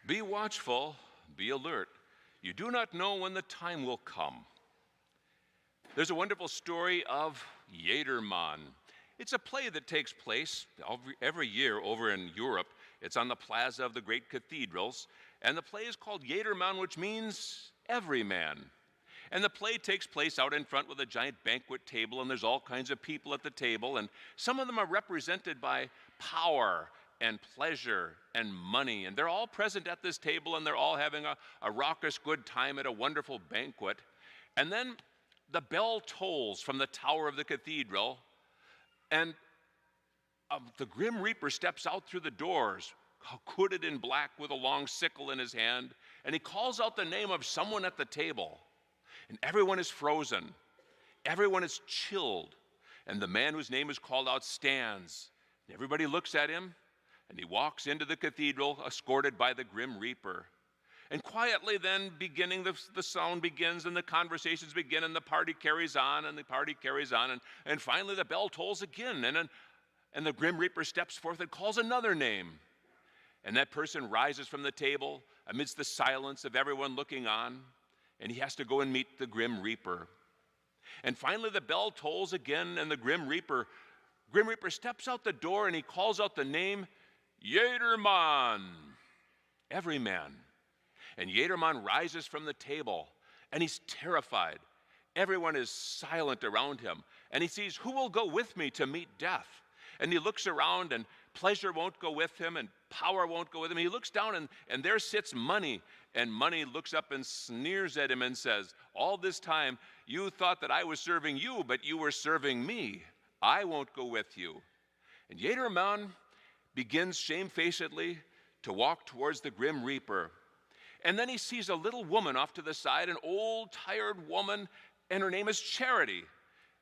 Be watchful, be alert. You do not know when the time will come. There's a wonderful story of Jedermann. It's a play that takes place every year over in Europe. It's on the plaza of the great cathedrals. And the play is called Jedermann, which means every man. And the play takes place out in front with a giant banquet table, and there's all kinds of people at the table. And some of them are represented by power and pleasure and money. And they're all present at this table, and they're all having a raucous good time at a wonderful banquet. And then the bell tolls from the tower of the cathedral, and the Grim Reaper steps out through the doors, hooded in black with a long sickle in his hand, and he calls out the name of someone at the table. And everyone is frozen. Everyone is chilled. And the man whose name is called out stands. And everybody looks at him, and he walks into the cathedral, escorted by the Grim Reaper. And quietly then, the sound begins, and the conversations begin, and the party carries on, and the party carries on. And finally the bell tolls again, and the Grim Reaper steps forth and calls another name. And that person rises from the table amidst the silence of everyone looking on, and he has to go and meet the Grim Reaper. And finally the bell tolls again, and the Grim Reaper steps out the door, and he calls out the name Jedermann, every man. And Jedermann rises from the table, and he's terrified. Everyone is silent around him, and he sees, who will go with me to meet death? And he looks around, and pleasure won't go with him, and power won't go with him. He looks down, and there sits money. And money looks up and sneers at him and says, all this time you thought that I was serving you, but you were serving me. I won't go with you. And Jedermann begins shamefacedly to walk towards the Grim Reaper. And then he sees a little woman off to the side, an old, tired woman, and her name is Charity.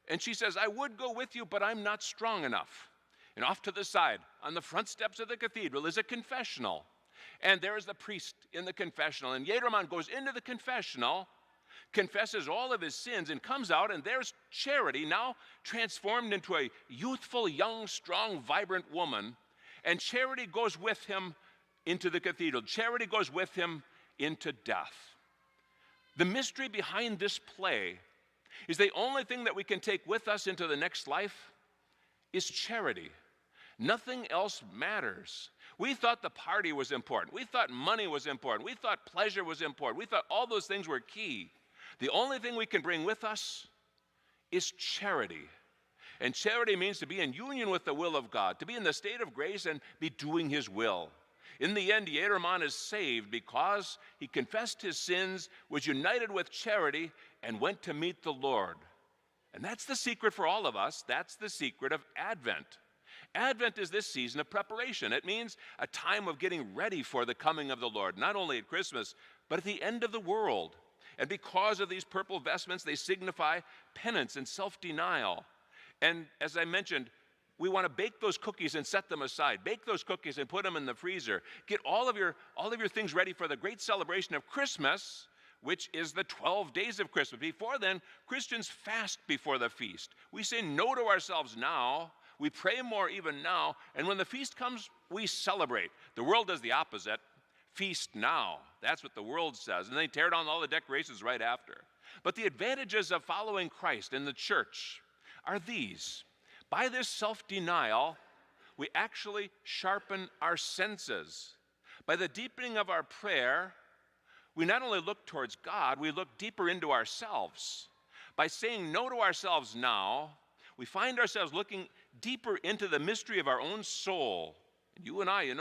And she says, I would go with you, but I'm not strong enough. And off to the side, on the front steps of the cathedral, is a confessional. And there is the priest in the confessional. And Jedermann goes into the confessional, confesses all of his sins, and comes out, and there's Charity, now transformed into a youthful, young, strong, vibrant woman. And Charity goes with him into the cathedral. Charity goes with him into death. The mystery behind this play is the only thing that we can take with us into the next life is charity. Nothing else matters. We thought the party was important. We thought money was important. We thought pleasure was important. We thought all those things were key. The only thing we can bring with us is charity. And charity means to be in union with the will of God, to be in the state of grace and be doing his will. In the end, Jedermann is saved because he confessed his sins, was united with charity, and went to meet the Lord. And that's the secret for all of us. That's the secret of Advent. Advent is this season of preparation. It means a time of getting ready for the coming of the Lord, not only at Christmas, but at the end of the world. And because of these purple vestments, they signify penance and self-denial. And as I mentioned, we want to bake those cookies and set them aside. Bake those cookies and put them in the freezer. Get all of your things ready for the great celebration of Christmas, which is the 12 days of Christmas. Before then, Christians fast before the feast. We say no to ourselves now. We pray more even now. And when the feast comes, we celebrate. The world does the opposite. Feast now. That's what the world says. And they tear down all the decorations right after. But the advantages of following Christ in the church are these. By this self-denial, we actually sharpen our senses. By the deepening of our prayer, we not only look towards God, we look deeper into ourselves. By saying no to ourselves now, we find ourselves looking deeper into the mystery of our own soul. And you and I,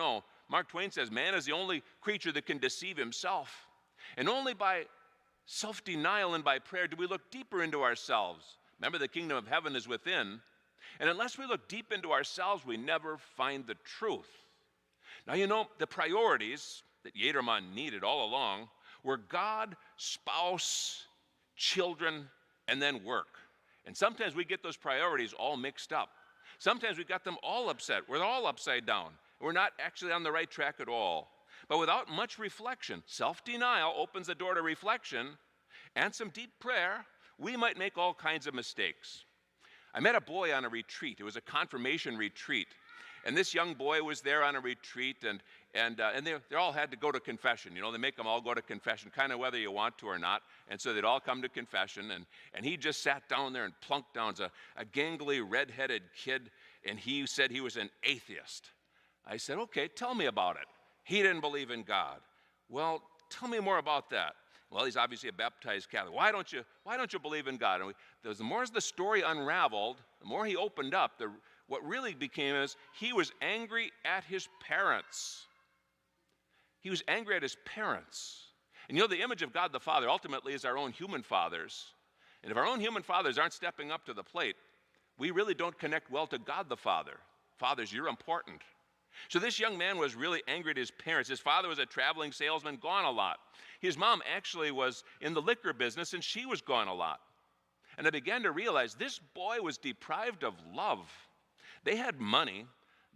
Mark Twain says, man is the only creature that can deceive himself. And only by self-denial and by prayer do we look deeper into ourselves. Remember, the kingdom of heaven is within. And unless we look deep into ourselves, we never find the truth. Now, the priorities that Jedermann needed all along were God, spouse, children, and then work. And sometimes we get those priorities all mixed up. Sometimes we got them all upset. We're all upside down. We're not actually on the right track at all. But without much reflection, self-denial opens the door to reflection and some deep prayer, we might make all kinds of mistakes. I met a boy on a retreat. It was a confirmation retreat. And this young boy was there on a retreat, and they all had to go to confession. You know, they make them all go to confession, kind of whether you want to or not. And so they'd all come to confession, and he just sat down there and plunked down. It's a gangly, red-headed kid, and he said he was an atheist. I said, okay, tell me about it. He didn't believe in God. Well, tell me more about that. Well, he's obviously a baptized Catholic. Why don't you believe in God? And the more the story unraveled, the more he opened up, what really became is he was angry at his parents. He was angry at his parents. And you know, the image of God the Father ultimately is our own human fathers. And if our own human fathers aren't stepping up to the plate, we really don't connect well to God the Father. Fathers, you're important. So this young man was really angry at his parents. His father was a traveling salesman, gone a lot. His mom actually was in the liquor business, and she was gone a lot. And I began to realize this boy was deprived of love. They had money.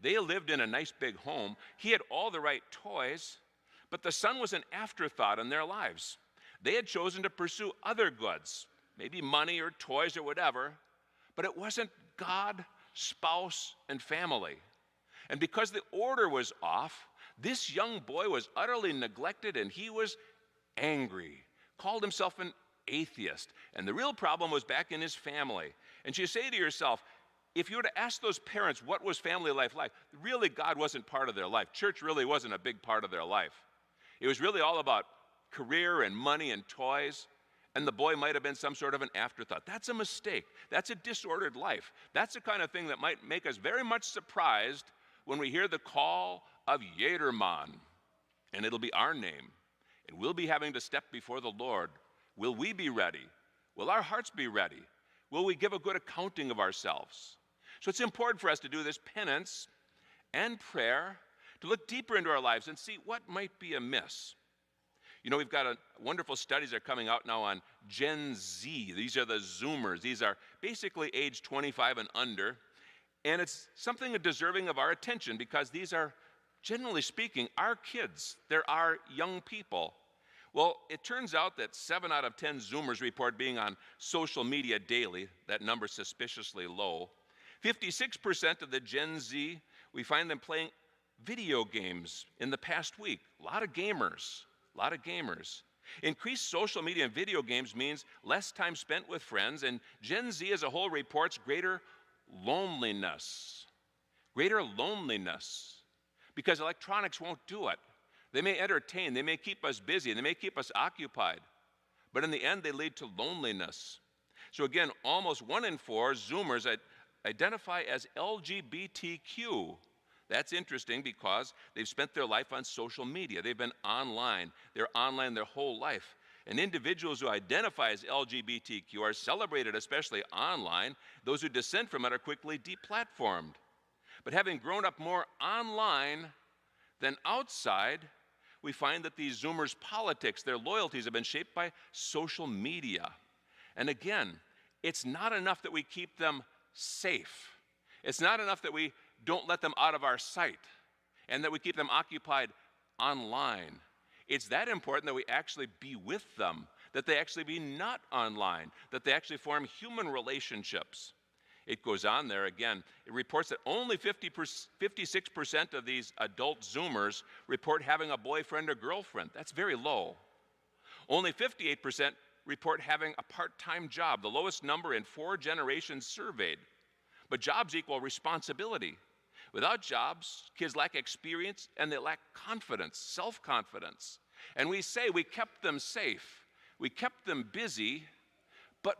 They lived in a nice big home. He had all the right toys, but the son was an afterthought in their lives. They had chosen to pursue other goods, maybe money or toys or whatever, but it wasn't God, spouse, and family. And because the order was off, this young boy was utterly neglected, and he was angry, called himself an atheist. And the real problem was back in his family. And you say to yourself, if you were to ask those parents what was family life like, really God wasn't part of their life. Church really wasn't a big part of their life. It was really all about career and money and toys. And the boy might have been some sort of an afterthought. That's a mistake. That's a disordered life. That's the kind of thing that might make us very much surprised when we hear the call of Jedermann, and it'll be our name, and we'll be having to step before the Lord. Will we be ready? Will our hearts be ready? Will we give a good accounting of ourselves? So it's important for us to do this penance and prayer, to look deeper into our lives and see what might be amiss. You know, we've got wonderful studies that are coming out now on Gen Z. These are the Zoomers. These are basically age 25 and under. And it's something deserving of our attention because these are, generally speaking, our kids. They're our young people. Well, it turns out that 7 out of 10 Zoomers report being on social media daily. That number's suspiciously low. 56% of the Gen Z, we find them playing video games in the past week. A lot of gamers. Increased social media and video games means less time spent with friends, and Gen Z as a whole reports greater loneliness, because electronics won't do it. They may entertain, they may keep us busy, they may keep us occupied, but in the end they lead to loneliness. So again, almost 1 in 4 Zoomers identify as LGBTQ. That's interesting because they've spent their life on social media. They've been online. They're online their whole life. And individuals who identify as LGBTQ are celebrated, especially online. Those who dissent from it are quickly deplatformed. But having grown up more online than outside, we find that these Zoomers' politics, their loyalties have been shaped by social media. And again, it's not enough that we keep them safe. It's not enough that we don't let them out of our sight and that we keep them occupied online. It's that important that we actually be with them, that they actually be not online, that they actually form human relationships. It goes on there again. It reports that only 56% of these adult Zoomers report having a boyfriend or girlfriend. That's very low. Only 58% report having a part-time job, the lowest number in 4 generations surveyed. But jobs equal responsibility. Without jobs, kids lack experience and they lack confidence, self-confidence. And we say we kept them safe, we kept them busy, but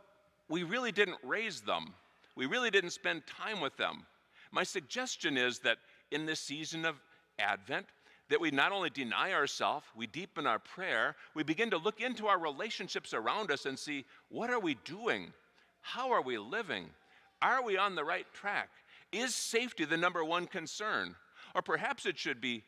we really didn't raise them. We really didn't spend time with them. My suggestion is that in this season of Advent, that we not only deny ourselves, we deepen our prayer, we begin to look into our relationships around us and see, what are we doing? How are we living? Are we on the right track? Is safety the number one concern? Or perhaps it should be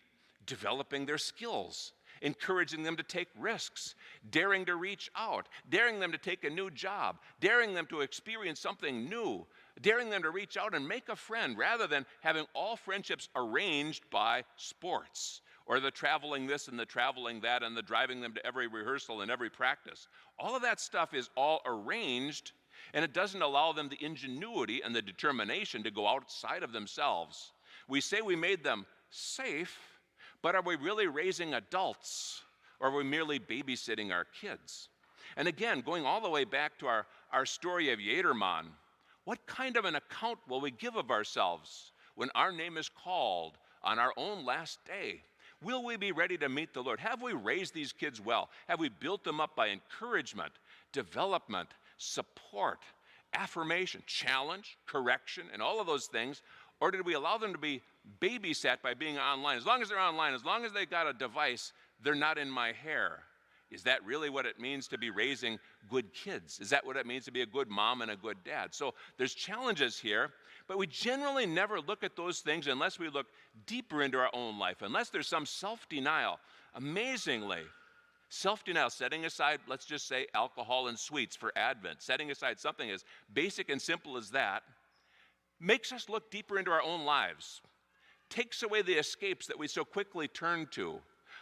developing their skills, encouraging them to take risks, daring to reach out, daring them to take a new job, daring them to experience something new, daring them to reach out and make a friend rather than having all friendships arranged by sports or the traveling this and the traveling that and the driving them to every rehearsal and every practice. All of that stuff is all arranged, and it doesn't allow them the ingenuity and the determination to go outside of themselves. We say we made them safe, but are we really raising adults, or are we merely babysitting our kids? And again, going all the way back to our story of Jedermann, what kind of an account will we give of ourselves when our name is called on our own last day? Will we be ready to meet the Lord? Have we raised these kids well? Have we built them up by encouragement, development, support, affirmation, challenge, correction, and all of those things? Or did we allow them to be babysat by being online? As long as they're online, as long as they got a device, they're not in my hair. Is that really what it means to be raising good kids? Is that what it means to be a good mom and a good dad? So there's challenges here, but we generally never look at those things unless we look deeper into our own life, unless there's some self-denial. Amazingly, self-denial, setting aside, let's just say, alcohol and sweets for Advent, setting aside something as basic and simple as that, makes us look deeper into our own lives, takes away the escapes that we so quickly turn to,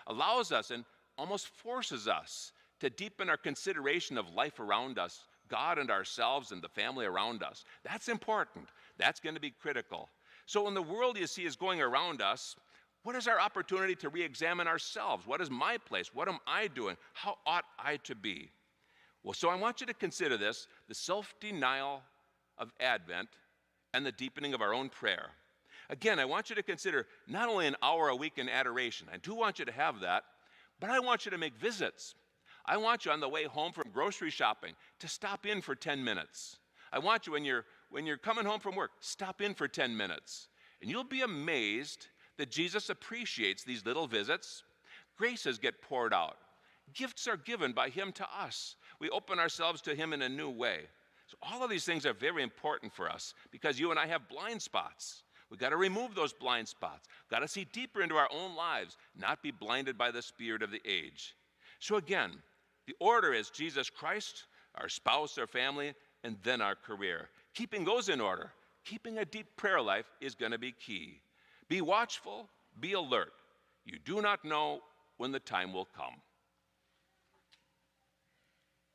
allows us and almost forces us to deepen our consideration of life around us, God and ourselves and the family around us. That's important. That's going to be critical. So when the world you see is going around us, what is our opportunity to re-examine ourselves? What is my place? What am I doing? How ought I to be? Well, so I want you to consider this, the self-denial of Advent and the deepening of our own prayer. Again, I want you to consider not only an hour a week in adoration. I do want you to have that, but I want you to make visits. I want you on the way home from grocery shopping to stop in for 10 minutes. I want you when you're coming home from work, stop in for 10 minutes. And you'll be amazed that Jesus appreciates these little visits. Graces get poured out. Gifts are given by him to us. We open ourselves to him in a new way. So all of these things are very important for us because you and I have blind spots. We've got to remove those blind spots. Got to see deeper into our own lives, not be blinded by the spirit of the age. So again, the order is Jesus Christ, our spouse, our family, and then our career. Keeping those in order, keeping a deep prayer life is going to be key. Be watchful, be alert. You do not know when the time will come.